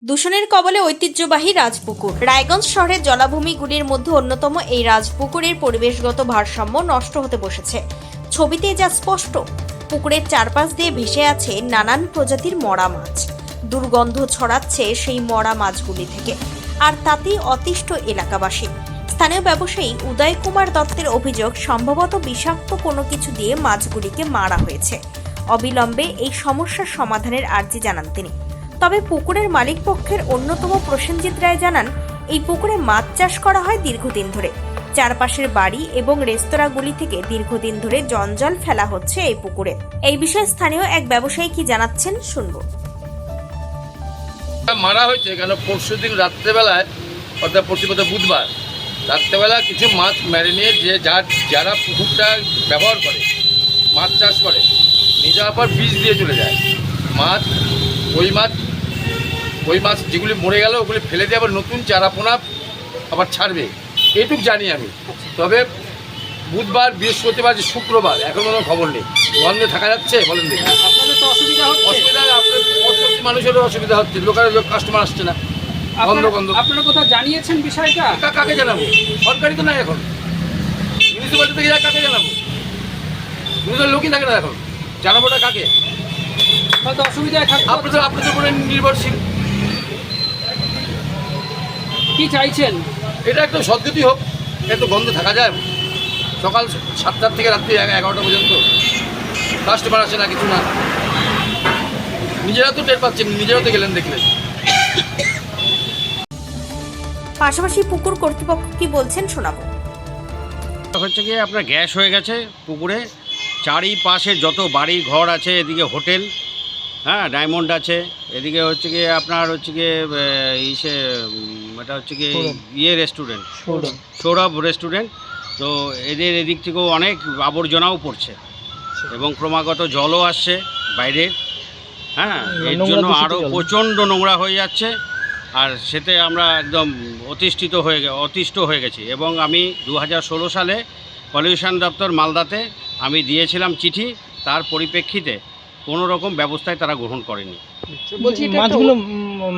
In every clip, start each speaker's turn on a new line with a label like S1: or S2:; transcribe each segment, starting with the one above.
S1: দূষণের কবলে ঐতিহ্যবাহী রাজপুকুর। রায়গঞ্জ শহরের জলাভূমিগুলির মধ্যে অন্যতম এই রাজপুকুরের পরিবেশগত ভারসাম্য নষ্ট হতে বসেছে। ছবিতে যা স্পষ্ট, পুকুরের চারপাশ দিয়ে ভেসে আছে নানান প্রজাতির মরা মাছ। দুর্গন্ধ ছড়াচ্ছে সেই মরা মাছগুলি থেকে, আর তাতেই অতিষ্ঠ এলাকাবাসী। স্থানীয় ব্যবসায়ী উদয় কুমার দত্তের অভিযোগ, সম্ভবত বিষাক্ত কোনো কিছু দিয়ে মাছগুলিকে মারা হয়েছে। অবিলম্বে এই সমস্যার সমাধানের আর্জি জানান তিনি। তবে পুকুরের মালিক পক্ষের অন্যতম প্রসেনজিৎ রায় জানান, এই পুকুরে মাছ চাষ করা হয় দীর্ঘদিন ধরে। চারপাশের বাড়ি এবং রেস্তোরাঁগুলি থেকে দীর্ঘদিন ধরে জঞ্জাল ফেলা হচ্ছে এই পুকুরে। এই বিষয়ে স্থানীয় এক ব্যবসায়ী কি জানাচ্ছেন শুনবো।
S2: মারা হয়েছে কেন? পরশুদিন রাত্রেবেলায়, অর্থাৎ পরশুদিন বুধবার রাত্রেবেলা কিছু মাছ মেরে নিয়ে যারা পুকুরটা ব্যবহার করে, মাছ চাষ করে, নিয়ে যাওয়ার পর বীজ দিয়ে চলে যায়। ওই মাছ যেগুলি মরে গেল ওগুলি ফেলে দিয়ে আবার নতুন চারাপোনা আবার ছাড়বে, এইটুকু জানি আমি। তবে বুধবার, বৃহস্পতিবার, শুক্রবার এখন কোনো খবর নেই। গন্ধে থাকা যাচ্ছে? বলেন দেখি।
S3: আপনাদের তো অসুবিধা হচ্ছে।
S2: অসুবিধা আপনার প্রত্যেকটি মানুষেরও অসুবিধা হচ্ছে, লোকের কাস্টমার আসছে না, গন্ধ।
S3: আপনারা কোথাও জানিয়েছেন বিষয়টা?
S2: কাকে জানাবো? সরকারি তো নাই এখন, মিউনিসিপ্যালিটি থেকে কাকে জানাবো? মিউনিসিপ্যাল লোকই থাকে না এখন, জানাবোটা কাকে?
S3: হয়তো অসুবিধায় থাকবে।
S2: আপনাদের উপরে নির্ভরশীল।
S3: কি চাইছেন?
S2: এটা একটু সদ্গতি হোক, একটু গন্ধ থাকা যায়। সকাল 7টার থেকে রাত্রি 11টা পর্যন্ত কাস্টমার আসে না, কিছু না। নিজেরা তো টের পাচ্ছেন, নিজেরা তো গেলেন দেখলেন।
S1: পাশাপাশি পুকুর কর্তৃপক্ষ কি বলছেন শোনাবো।
S4: হচ্ছে গিয়ে আপনার গ্যাস হয়ে গেছে পুকুরে। চারিপাশে যত বাড়ি ঘর আছে, এদিকে হোটেল, হ্যাঁ, ডায়মন্ড আছে, এদিকে হচ্ছে গিয়ে আপনার হচ্ছে গিয়ে এটা হচ্ছে গিয়ে রেস্টুরেন্ট, সৌরভ রেস্টুরেন্ট। তো এদের এদিক থেকেও অনেক আবর্জনাও পড়ছে এবং ক্রমাগত জলও আসছে বাইরের, হ্যাঁ, এর জন্য আরও প্রচণ্ড নোংরা হয়ে যাচ্ছে। আর সেতে আমরা একদম অতিষ্ঠ হয়ে গেছি। এবং আমি 2016 সালে পলিউশন দপ্তর মালদাতে আমি দিয়েছিলাম চিঠি, তার পরিপ্রেক্ষিতে কোনো রকম ব্যবস্থায় তারা গ্রহণ করেনি।
S3: বলছি
S5: মাছগুলো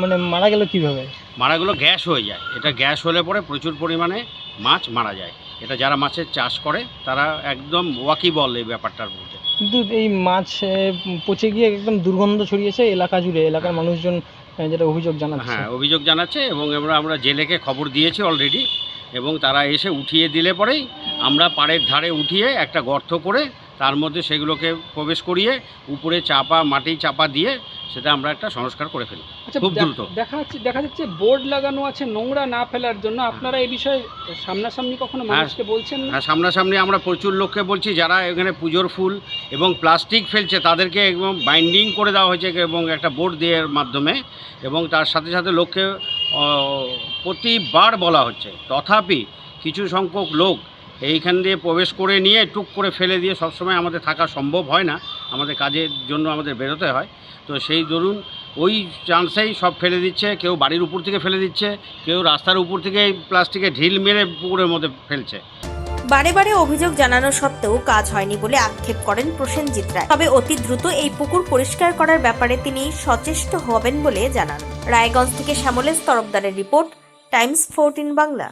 S5: মানে মারা গেল কিভাবে?
S4: মারা গেলো গ্যাস হয়ে যায়। এটা গ্যাস হলে পরে প্রচুর পরিমাণে মাছ মারা যায়। এটা যারা মাছের চাষ করে তারা একদম ওয়াকিবল এই ব্যাপারটার মধ্যে।
S5: কিন্তু এই মাছ পচে গিয়ে একদম দুর্গন্ধ ছড়িয়েছে এলাকা জুড়ে, এলাকার মানুষজন যেটা অভিযোগ জানাচ্ছে।
S4: হ্যাঁ, অভিযোগ জানাচ্ছে এবং আমরা জেলেকে খবর দিয়েছি অলরেডি, এবং তারা এসে উঠিয়ে দিলে পরেই আমরা পাড়ের ধারে উঠিয়ে একটা গর্ত করে তার মধ্যে সেগুলোকে প্রবেশ করিয়ে উপরে মাটি চাপা দিয়ে সেটা আমরা একটা সংস্কার করে ফেলি খুব দ্রুত।
S3: দেখা যাচ্ছে বোর্ড লাগানো আছে নোংরা না ফেলার জন্য। আপনারা এই বিষয়ে সামনাসামনি কখনো মানুষকে বলছেন না?
S4: হ্যাঁ, সামনাসামনি আমরা প্রচুর লোককে বলছি। যারা এখানে পুজোর ফুল এবং প্লাস্টিক ফেলছে তাদেরকে একদম বাইন্ডিং করে দেওয়া হয়েছে এবং একটা বোর্ড দেওয়ার মাধ্যমে, এবং তার সাথে সাথে লোককে প্রতিবার বলা হচ্ছে। তথাপি কিছু সংখ্যক লোক এইখান দিয়ে প্রবেশ করে নিয়ে টুক করে ফেলে দিয়ে, সবসময় আমাদের থাকা সম্ভব হয় না, আমাদের কাজের জন্য আমাদের বেরোতে হয়। তো সেই দরুন ওই চান্সেই সব ফেলে দিচ্ছে। কেউ বাড়ির উপর থেকে ফেলে দিচ্ছে, কেউ রাস্তার উপর থেকে প্লাস্টিকে ঢিল মেরে পুকুরের মধ্যে ফেলছে।
S1: বারে বারে অভিযোগ জানানো সত্ত্বেও কাজ হয়নি বলে আক্ষেপ করেন প্রসেনজিৎ রায়। তবে অতি দ্রুত এই পুকুর পরিষ্কার করার ব্যাপারে তিনি সচেষ্ট হবেন বলে জানান। রায়গঞ্জ থেকে শ্যামলেশ তরফদারের রিপোর্ট, টাইমস 14 বাংলা।